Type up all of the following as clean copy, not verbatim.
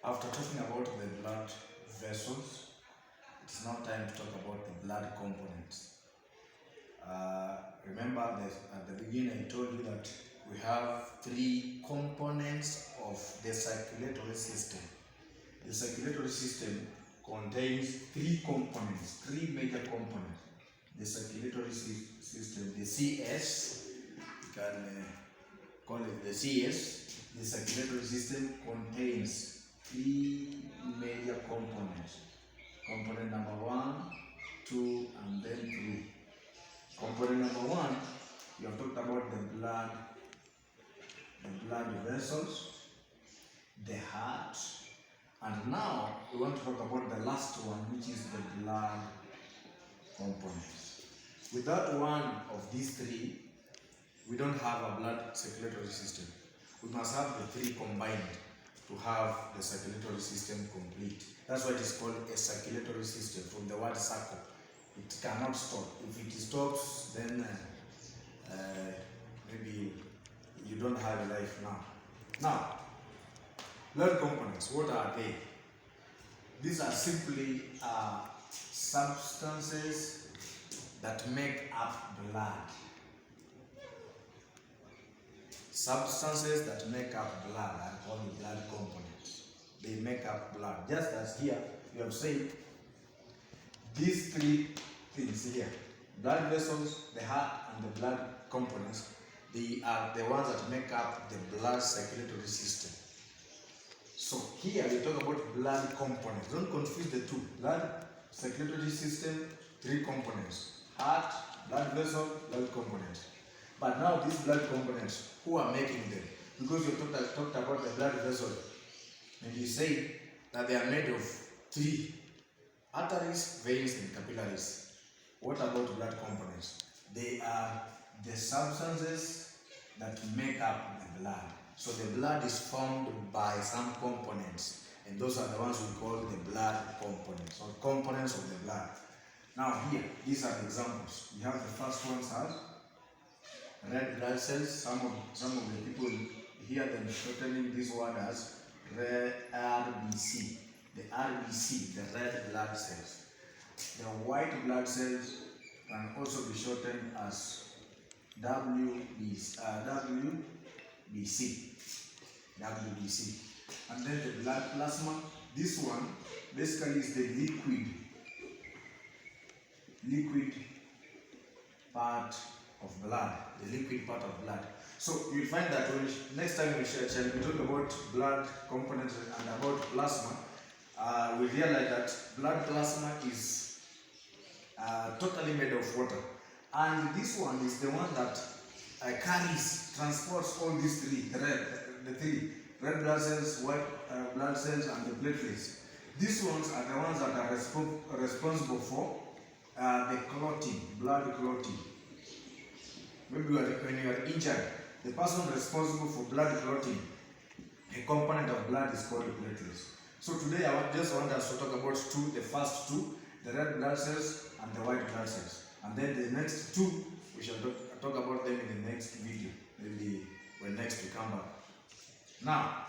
After talking about the blood vessels, it's now time to talk about the blood components. Remember that at the beginning I told you that we have three components of the circulatory system. The circulatory system contains three components, three major components. The circulatory system, the CS, you can call it the CS. The circulatory system contains three major components. Component number 1, 2, and then 3. Component number 1, we have talked about the blood vessels, the heart, and now we want to talk about the last one, which is the blood components. Without one of these three, we don't have a blood circulatory system. We must have the three combined to have the circulatory system complete. That's why it is called a circulatory system, from the word circle. It cannot stop. If it stops, then maybe you don't have a life now. Now, blood components, what are they? These are simply substances that make up blood. Substances that make up blood are called blood components. They make up blood. Just as here, you have said, these three things here, blood vessels, the heart, and the blood components, they are the ones that make up the blood circulatory system. So here we talk about blood components. Don't confuse the two. Blood circulatory system, three components: heart, blood vessel, blood components. But now these blood components, who are making them? Because you talked about the blood vessel, and you say that they are made of three: arteries, veins, and capillaries. What about blood components? They are the substances that make up the blood. So the blood is formed by some components, and those are the ones we call the blood components, or components of the blood. Now here, these are the examples. We have the first ones as red blood cells. Some of the people hear them shortening this word as RBC. The RBC, the red blood cells. The white blood cells can also be shortened as WBC. WBC. And then the blood plasma. This one basically is the liquid part of blood. The liquid part of blood. So you'll find that next time we shall talk about blood components and about plasma, we realize that blood plasma is totally made of water, and this one is the one that transports all these three, the three red blood cells, white blood cells, and the platelets. These ones are the ones that are responsible for the clotting, blood clotting. Maybe when you are injured, the person responsible for blood clotting, a component of blood, is called platelets. So today I just want us to talk about the first two, the red blood cells and the white blood cells. And then the next two, we shall talk about them in the next video, maybe when next we come back. Now,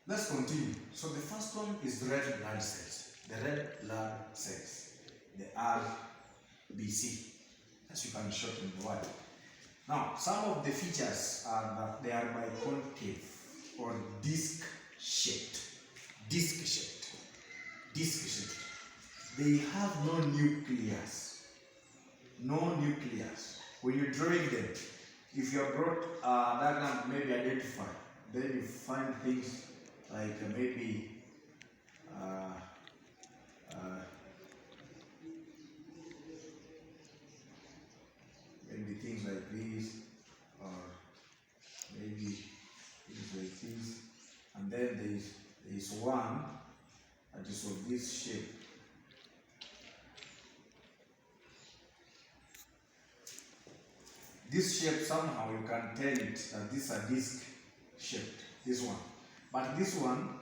let's continue. So the first one is the red blood cells. The red blood cells, the RBC, as you can shorten the word. Now, some of the features are that they are biconcave or disc-shaped. They have no nucleus. When you're drawing them, if you have brought a diagram, maybe identify, then you find things like maybe things like this, or maybe things like this, and then there is one that is of this shape. This shape, somehow you can tell it that these are disc shaped, this one. But this one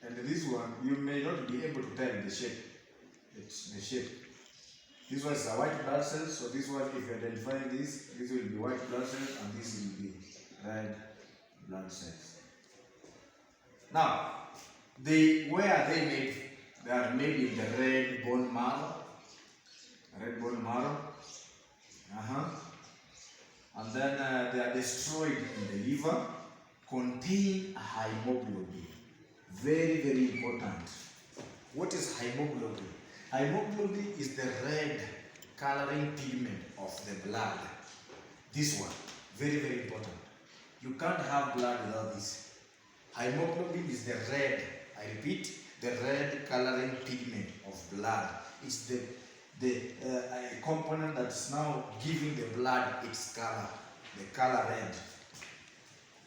and this one, you may not be able to tell the shape. It's the shape. This one is a white blood cell, so this one, if you identify this will be white blood cells, and this will be red blood cells. Now, Where are they made? They are made in the red bone marrow. Red bone marrow. And then they are destroyed in the liver, contain hemoglobin. Very, very important. What is hemoglobin? Hemoglobin is the red coloring pigment of the blood. This one, very, very important. You can't have blood without this. Hemoglobin is the red, I repeat, the red coloring pigment of blood. It's the component that's now giving the blood its color, the color red.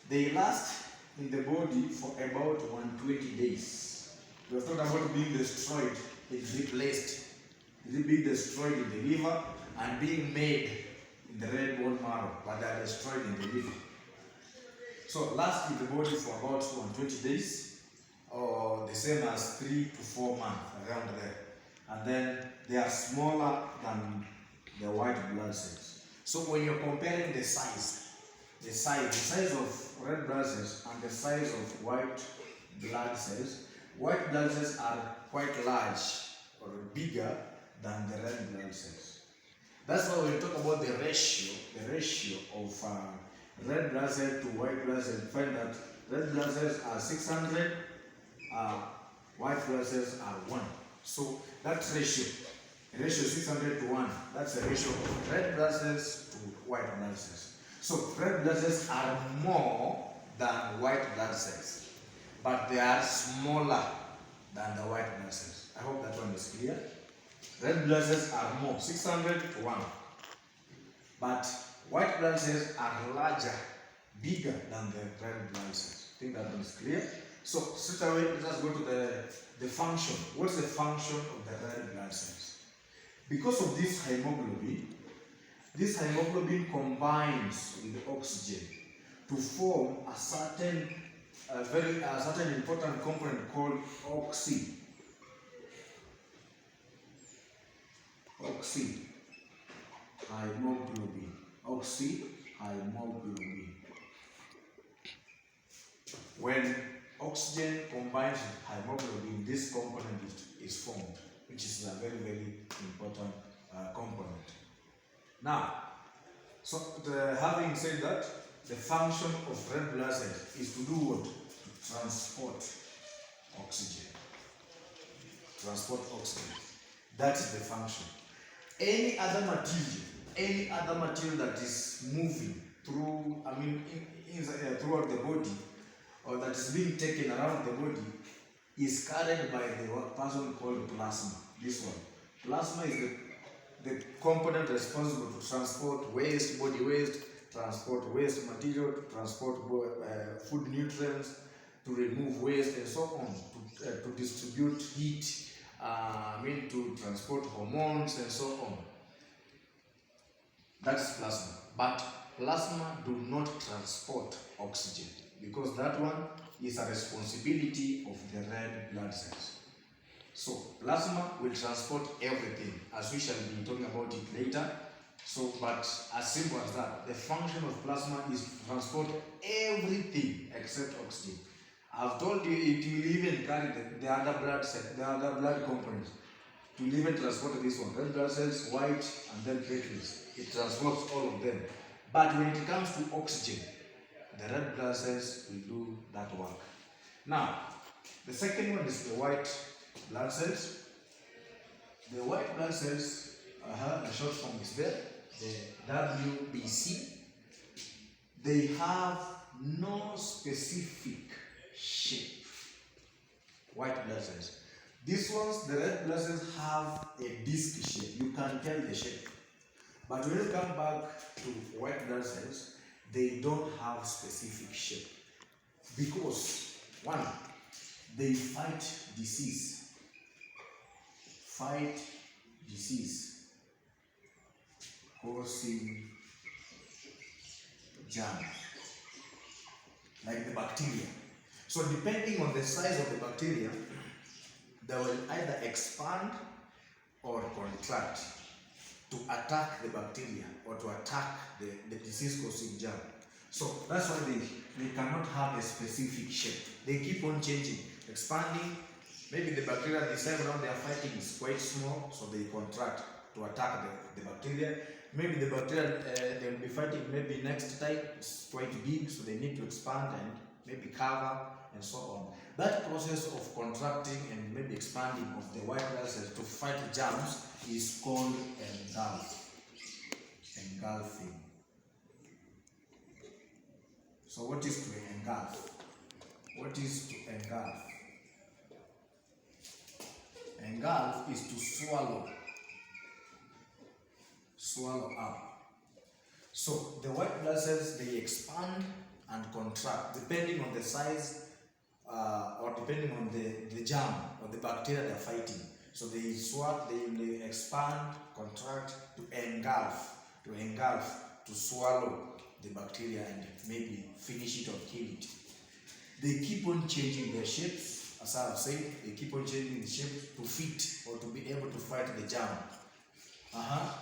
They last in the body for about 120 days. We have talked about being destroyed, it's replaced. It's being destroyed in the liver and being made in the red bone marrow, but they are destroyed in the liver. So last in the body for about 120 days, or the same as 3 to 4 months, around there. And then they are smaller than the white blood cells. So when you're comparing the size of red blood cells and the size of white blood cells are quite large or bigger than the red blood cells. That's why when we talk about the ratio of red blood cell to white blood cell, find that red blood cells are 600, white blood cells are 1. So that ratio 600 to 1, that's the ratio of red blood cells to white blood cells. So red blood cells are more than white blood cells, but they are smaller than the white blood cells. I hope that one is clear. Red blood cells are more, 600 to 1, but white blood cells are larger, bigger than the red blood cells. I think that one is clear. So straight away, let us go to the function. What's the function of the red blood cells? Because of this hemoglobin combines with the oxygen to form a certain important component called oxyhemoglobin. When oxygen combines with hemoglobin, this component is formed, which is a very, very important component. Now, so having said that, the function of red blood cells is to do what? To transport oxygen. That is the function. Any other material that is moving through, throughout the body, or that is being taken around the body, is carried by the person called plasma. This one. Plasma is the component responsible to transport body waste, transport waste material, to transport food nutrients, to remove waste, and so on, to distribute heat, to transport hormones, and so on. That's plasma. But plasma do not transport oxygen, because that one is a responsibility of the red blood cells. So plasma will transport everything, as we shall be talking about it later. So, but as simple as that, the function of plasma is to transport everything except oxygen. I've told you it will even carry the other blood cells, the other blood components. To even transport this one, red blood cells, white, and then platelets. It transports all of them. But when it comes to oxygen, the red blood cells will do that work. Now, the second one is the white blood cells. The white blood cells, the short form is there, the WBC. They have no specific shape. White blood cells. These ones, the red blood cells, have a disc shape. You can tell the shape. But when you come back to white blood cells, they don't have specific shape. Because, one, they fight disease. Causing germs, like the bacteria. So depending on the size of the bacteria, they will either expand or contract to attack the bacteria or to attack the disease-causing germ. So that's why they cannot have a specific shape. They keep on changing. expanding. Maybe the bacteria this time around they are fighting is quite small, so they contract to attack the bacteria. Maybe the bacteria they will be fighting maybe next time is quite big, so they need to expand and maybe cover and so on. That process of contracting and maybe expanding of the white blood cells to fight germs is called engulfing. So what is to engulf? What is to engulf? Engulf is to swallow up. So the white blood cells, they expand and contract depending on the size or depending on the germ or the bacteria they're fighting. So they expand, contract, to engulf, to swallow the bacteria and maybe finish it or kill it. They keep on changing their shapes, as I have said, they keep on changing the shape to fit or to be able to fight the germ.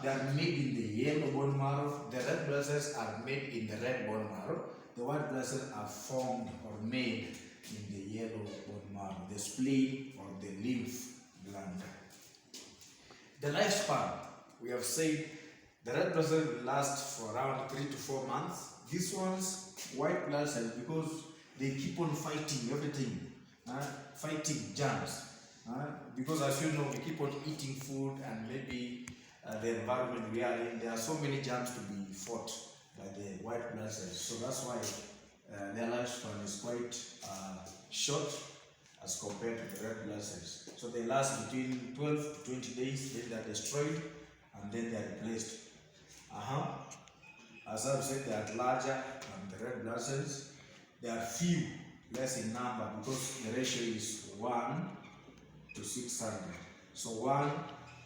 They are made in the yellow bone marrow. The red blood cells are made in the red bone marrow. The white blood cells are formed or made in the yellow bone marrow, the spleen or the lymph gland. The lifespan, we have said, the red blood cells will last for around 3 to 4 months. These ones, white blood cells, because they keep on fighting everything, fighting germs. Because as you know, we keep on eating food and maybe the environment we are in, there are so many germs to be fought by the white blood cells. So that's why their lifespan is quite short as compared to the red blood cells. So they last between 12 to 20 days, then they are destroyed and then they are replaced. As I've said, they are larger than the red blood cells. They are few, less in number, because the ratio is 1 to 600. So one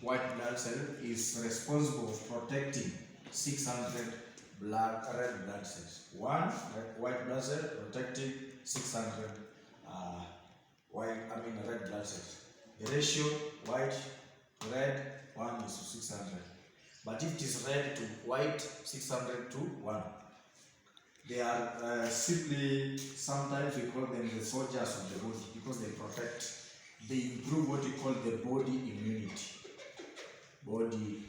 white blood cell is responsible for protecting 600 red blood cells. One white blood cell protecting 600 red blood cells. The ratio white red 1 is to 600. But if it is red to white, 600 to 1. They are simply, sometimes we call them the soldiers of the body, because they protect, they improve what we call the body immunity. Body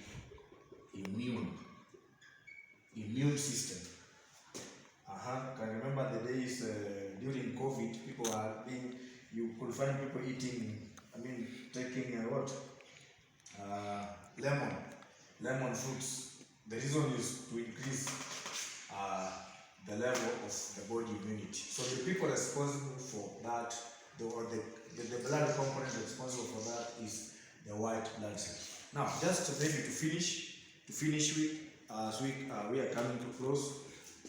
immune system. Can remember the days during COVID, you could find people eating, taking lemon fruits. The reason is to increase the level of the body immunity. So the people responsible for that, the blood component responsible for that is the white blood cell. Now, just maybe to finish with, as we are coming to close.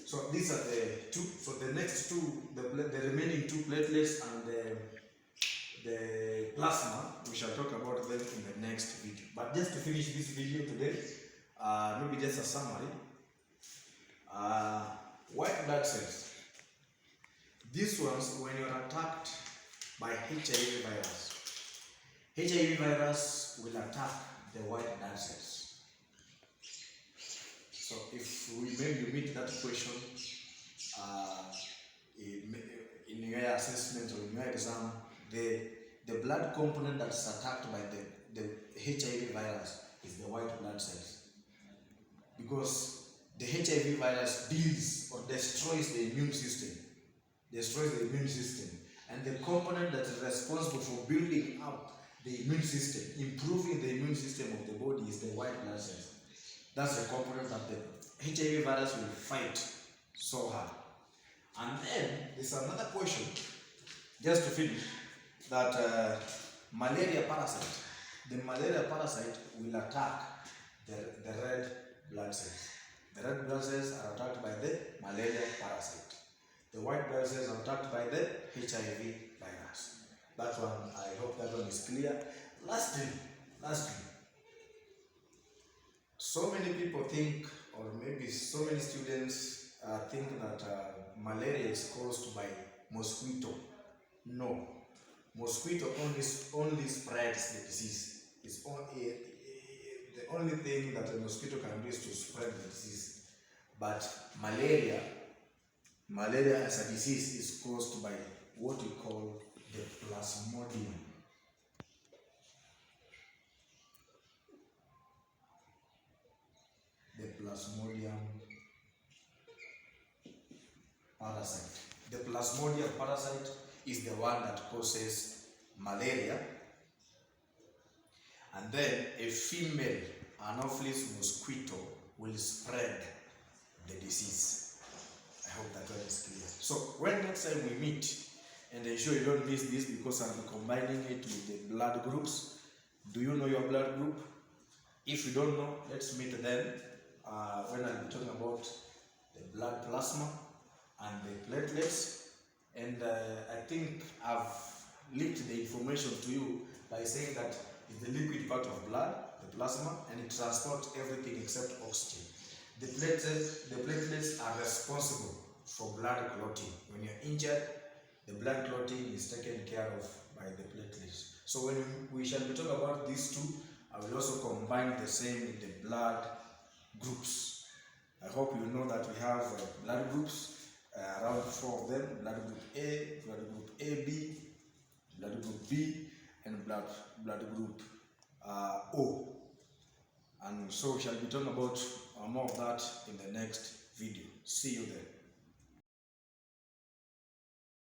So these are the two. So the next two, the remaining two platelets and the plasma, we shall talk about them in the next video. But just to finish this video today, maybe just a summary. White blood cells. These ones, when you're attacked by HIV virus will attack the white blood cells. So if you meet that question in your assessment or in your exam, the blood component that's attacked by the HIV virus is the white blood cells, because the HIV virus deals or destroys the immune system. And the component that is responsible for building up the immune system, improving the immune system of the body, is the white blood cells. That's the component that the HIV virus will fight so hard. And then there's another question, just to finish, that malaria parasite. The malaria parasite will attack the red blood cells. The red blood cells are attacked by the malaria parasite. The white blood cells are attacked by the HIV virus. That one, I hope that one is clear. Lastly, so many people think, or maybe so many students think that malaria is caused by mosquito. No, mosquito only spreads the disease. It's the only thing that a mosquito can do is to spread the disease. But malaria as a disease is caused by what we call the plasmodium. The plasmodium parasite. The plasmodium parasite is the one that causes malaria, and then a female Anopheles mosquito will spread the disease. I hope that one is clear. So when next time we meet, and ensure you don't miss this because I'm combining it with the blood groups. Do you know your blood group? If you don't know, let's meet then when I'll be talking about the blood plasma and the platelets. And I think I've leaked the information to you by saying that it's the liquid part of blood, the plasma, and it transports everything except oxygen. The platelets are responsible for blood clotting. When you're injured, the blood clotting is taken care of by the platelets. So when we shall be talking about these two, I will also combine the same with the blood groups. I hope you know that we have blood groups, around 4 of them: blood group A, blood group AB, blood group B, and blood group O. And so we shall be talking about more of that in the next video. See you there.